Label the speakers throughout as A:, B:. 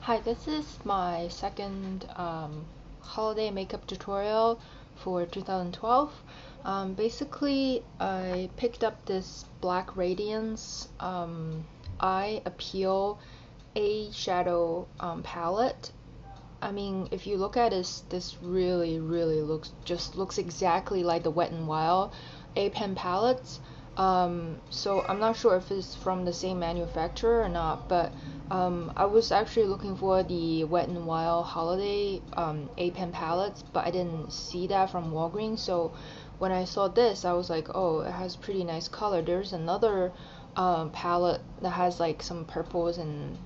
A: Hi, this is my second holiday makeup tutorial for 2012. Basically, I picked up this Black Radiance Eye Appeal eyeshadow palette. I mean, if you look at it, this really looks exactly like the Wet n Wild A-pen palettes. So I'm not sure if it's from the same manufacturer or not, but I was actually looking for the Wet n Wild holiday A-pen palettes, but I didn't see that from Walgreens. So when I saw this, I was like, oh, it has pretty nice color. There's another palette that has like some purples and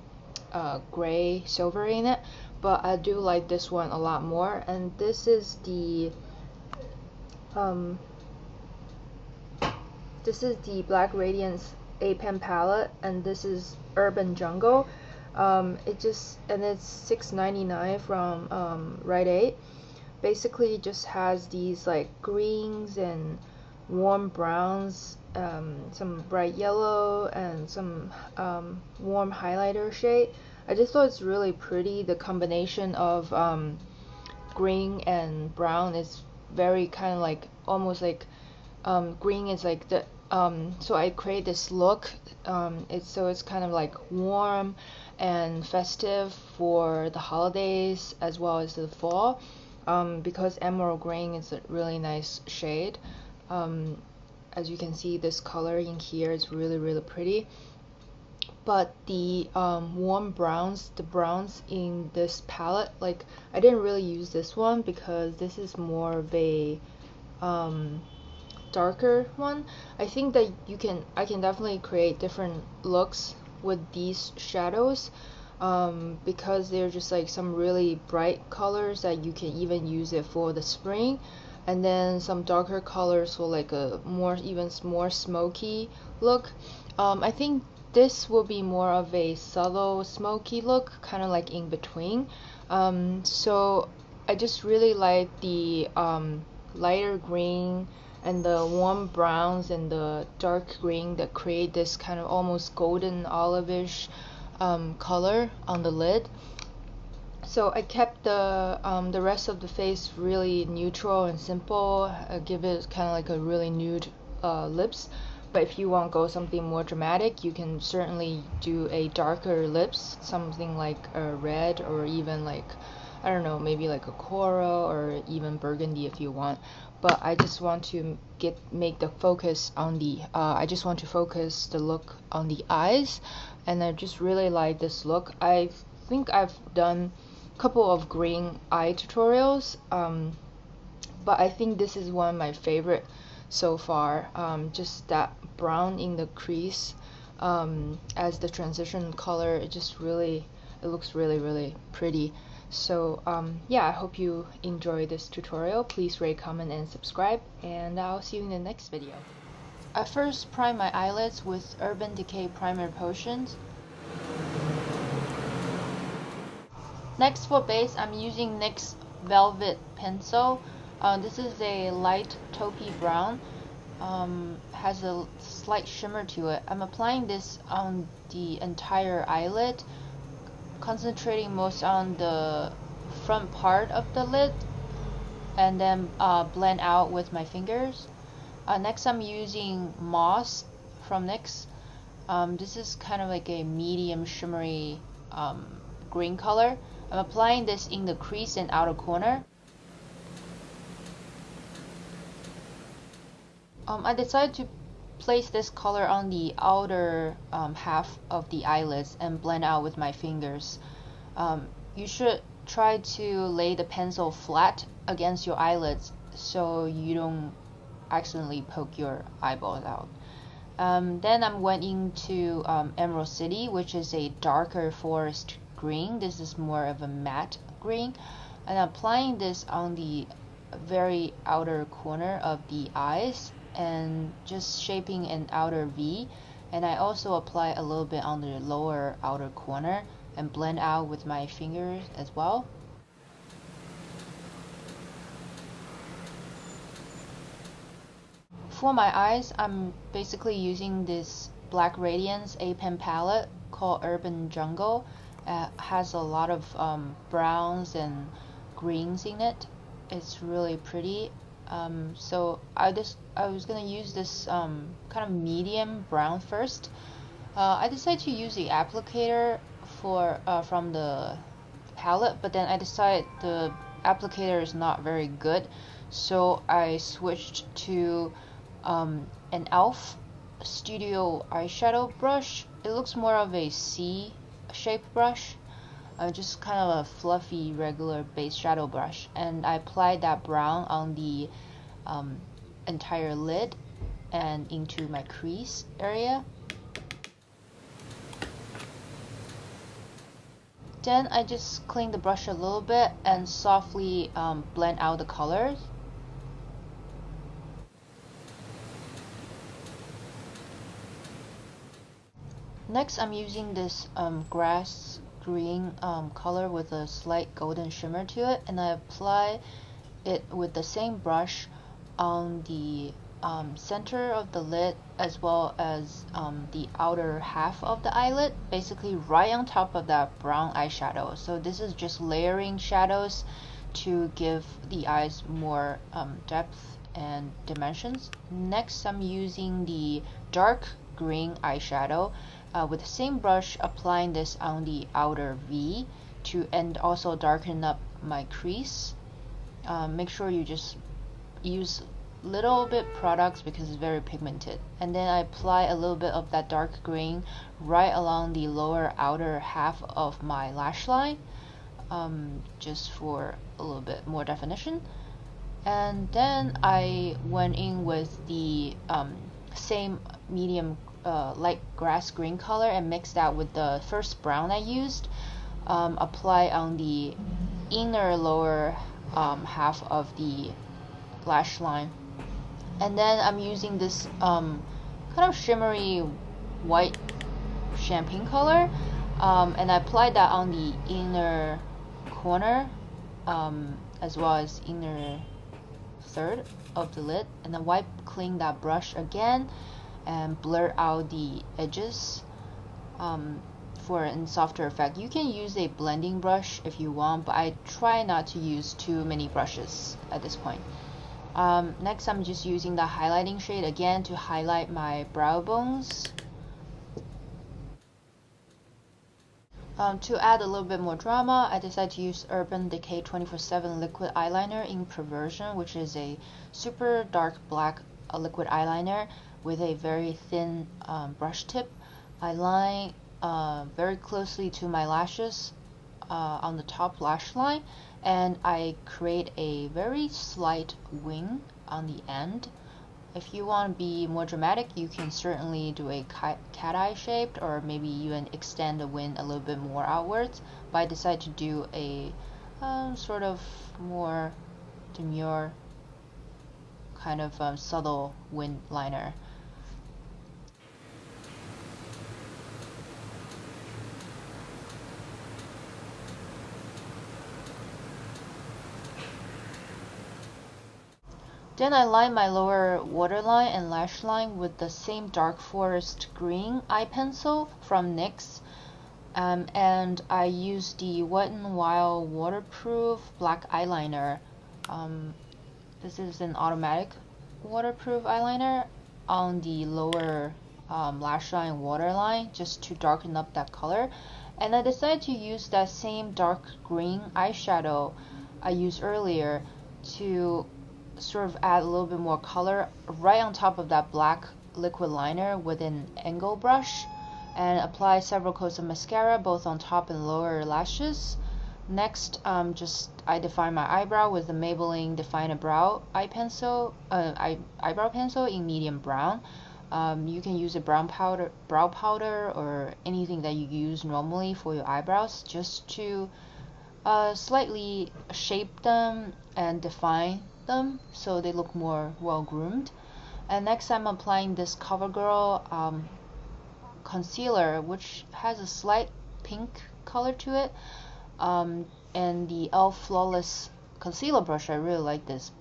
A: gray silver in it, but I do like this one a lot more. And this is the Black Radiance A-pen palette, and this is Urban Jungle. It's $6.99 from Rite Aid. Basically, it just has these like greens and warm browns, some bright yellow, and some warm highlighter shade. I just thought it's really pretty. The combination of green and brown is very kind of like almost like green is like the so I create this look. It's kind of like warm and festive for the holidays as well as the fall, because emerald green is a really nice shade. As you can see, this color in here is really pretty. But the warm browns, the browns in this palette, like I didn't really use this one because this is more of a darker one. I think that I can definitely create different looks with these shadows, because they're just like some really bright colors that you can even use it for the spring, and then some darker colors for like a even more smoky look. I think this will be more of a subtle smoky look, kind of like in between. So I just really like the lighter green and the warm browns and the dark green that create this kind of almost golden olive-ish color on the lid. So I kept the rest of the face really neutral and simple. Give it kind of like a really nude lips. But if you want to go something more dramatic, you can certainly do a darker lips, something like a red, or even like, I don't know, maybe like a coral or even burgundy if you want. But I just want to make the focus on the I just want to focus the look on the eyes, and I just really like this look. I think I've done a couple of green eye tutorials, but I think this is one of my favorite so far. Just that brown in the crease as the transition color, it looks really pretty. So yeah, I hope you enjoy this tutorial. Please rate, comment, and subscribe, and I'll see you in the next video. I first prime my eyelids with Urban Decay Primer Potions. Next, for base, I'm using NYX Velvet Pencil. This is a light taupey brown, has a slight shimmer to it. I'm applying this on the entire eyelid, concentrating most on the front part of the lid, and then blend out with my fingers. Next, I'm using Moss from NYX. This is kind of like a medium shimmery green color. I'm applying this in the crease and outer corner. I decided to place this color on the outer half of the eyelids and blend out with my fingers. You should try to lay the pencil flat against your eyelids so you don't accidentally poke your eyeballs out. Then I went into Emerald City, which is a darker forest green. This is more of a matte green, and I'm applying this on the very outer corner of the eyes and just shaping an outer V. And I also apply a little bit on the lower outer corner and blend out with my fingers as well. For my eyes, I'm basically using this Black Radiance A-pen palette called Urban Jungle. has a lot of browns and greens in it. It's really pretty. So I was gonna use this kind of medium brown first. I decided to use the applicator for from the palette, but then I decided the applicator is not very good, so I switched to an e.l.f. Studio eyeshadow brush. It looks more of a C-shaped brush, just kind of a fluffy regular base shadow brush, and I applied that brown on the entire lid and into my crease area. Then I just clean the brush a little bit and softly blend out the colors. Next, I'm using this grass green color with a slight golden shimmer to it, and I apply it with the same brush on the center of the lid as well as the outer half of the eyelid, basically right on top of that brown eyeshadow. So this is just layering shadows to give the eyes more depth and dimensions. Next, I'm using the dark green eyeshadow with the same brush, applying this on the outer V and also darken up my crease. Make sure you just use little bit products because it's very pigmented, and then I apply a little bit of that dark green right along the lower outer half of my lash line, just for a little bit more definition. And then I went in with the same medium light grass green color and mixed that with the first brown I used, apply on the inner lower half of the lash line. And then I'm using this kind of shimmery white champagne color, and I applied that on the inner corner as well as inner third of the lid, and then wipe clean that brush again and blur out the edges for a softer effect. You can use a blending brush if you want, but I try not to use too many brushes at this point. Next, I'm just using the highlighting shade again to highlight my brow bones. To add a little bit more drama, I decided to use Urban Decay 24/7 liquid eyeliner in Perversion, which is a super dark black liquid eyeliner with a very thin brush tip. I line very closely to my lashes on the top lash line, and I create a very slight wing on the end. If you want to be more dramatic, you can certainly do a cat eye shaped, or maybe even extend the wing a little bit more outwards, but I decided to do a sort of more demure kind of subtle wing liner. Then I line my lower waterline and lash line with the same dark forest green eye pencil from NYX, and I use the Wet n Wild waterproof black eyeliner. This is an automatic waterproof eyeliner on the lower lash line and waterline just to darken up that color. And I decided to use that same dark green eyeshadow I used earlier to sort of add a little bit more color right on top of that black liquid liner with an angle brush, and apply several coats of mascara both on top and lower lashes. Next, I define my eyebrow with the Maybelline Define a Brow eyebrow pencil in medium brown. You can use a brow powder or anything that you use normally for your eyebrows, just to slightly shape them and define them so they look more well groomed. And next, I'm applying this CoverGirl concealer, which has a slight pink color to it, and the e.l.f. Flawless concealer brush. I really like this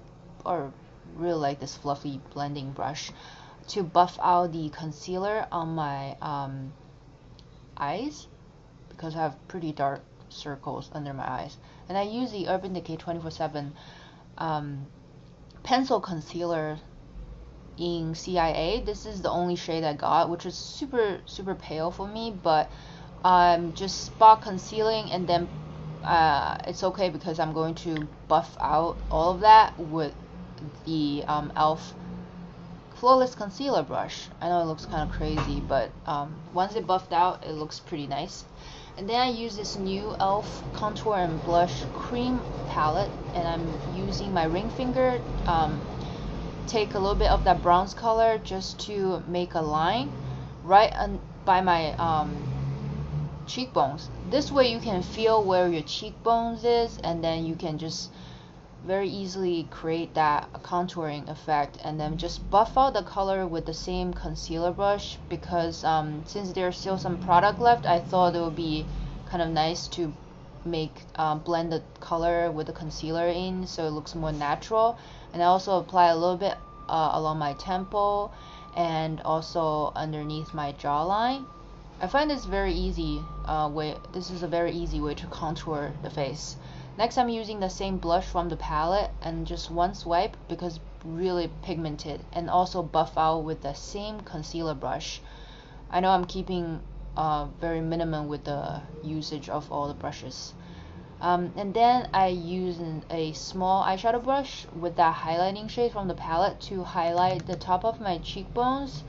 A: fluffy blending brush to buff out the concealer on my eyes, because I have pretty dark circles under my eyes. And I use the Urban Decay 24/7 pencil concealer in CIA. This is the only shade I got, which is super pale for me, but I'm just spot concealing, and then it's okay because I'm going to buff out all of that with the e.l.f. Flawless concealer brush. I know it looks kind of crazy, but once it buffed out, it looks pretty nice. And then I use this new e.l.f. contour and blush cream palette, and I'm using my ring finger, take a little bit of that bronze color just to make a line right by my cheekbones. This way you can feel where your cheekbones is, and then you can just very easily create that contouring effect, and then just buff out the color with the same concealer brush, because since there's still some product left, I thought it would be kind of nice to make blend the color with the concealer in so it looks more natural. And I also apply a little bit along my temple and also underneath my jawline. I find this very easy this is a very easy way to contour the face. Next, I'm using the same blush from the palette and just one swipe because it's really pigmented, and also buff out with the same concealer brush. I know I'm keeping very minimum with the usage of all the brushes. And then I use a small eyeshadow brush with that highlighting shade from the palette to highlight the top of my cheekbones,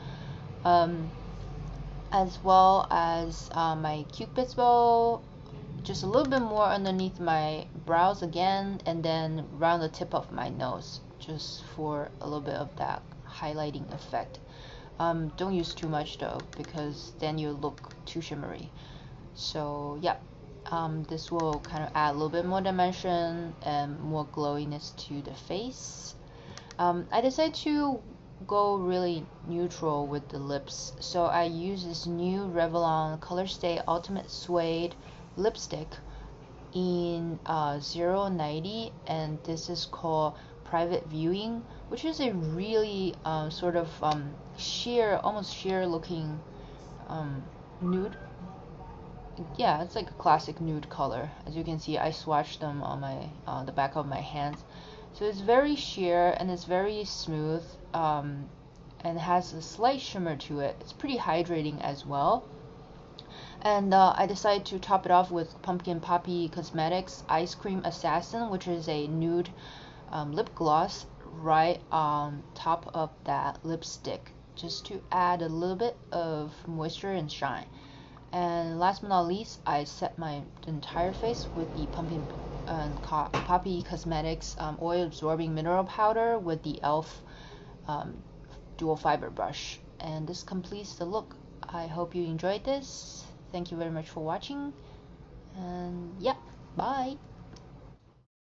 A: as well as my cupid's bow, just a little bit more underneath my brows again, and then around the tip of my nose, just for a little bit of that highlighting effect. Don't use too much though, because then you look too shimmery. So yeah, this will kind of add a little bit more dimension and more glowiness to the face. I decided to go really neutral with the lips, so I use this new Revlon Color Stay Ultimate Suede lipstick in 090, and this is called Private Viewing, which is a really sort of sheer, almost sheer looking nude. Yeah, it's like a classic nude color. As you can see, I swatched them on my the back of my hands. So it's very sheer and it's very smooth, and has a slight shimmer to it. It's pretty hydrating as well. And I decided to top it off with Pumpkin Poppy Cosmetics Ice Cream Assassin, which is a nude lip gloss right on top of that lipstick, just to add a little bit of moisture and shine. And last but not least, I set my entire face with the Pumpkin Poppy Cosmetics Oil Absorbing Mineral Powder with the e.l.f. Dual Fiber Brush. And this completes the look. I hope you enjoyed this. Thank you very much for watching. And yeah, bye.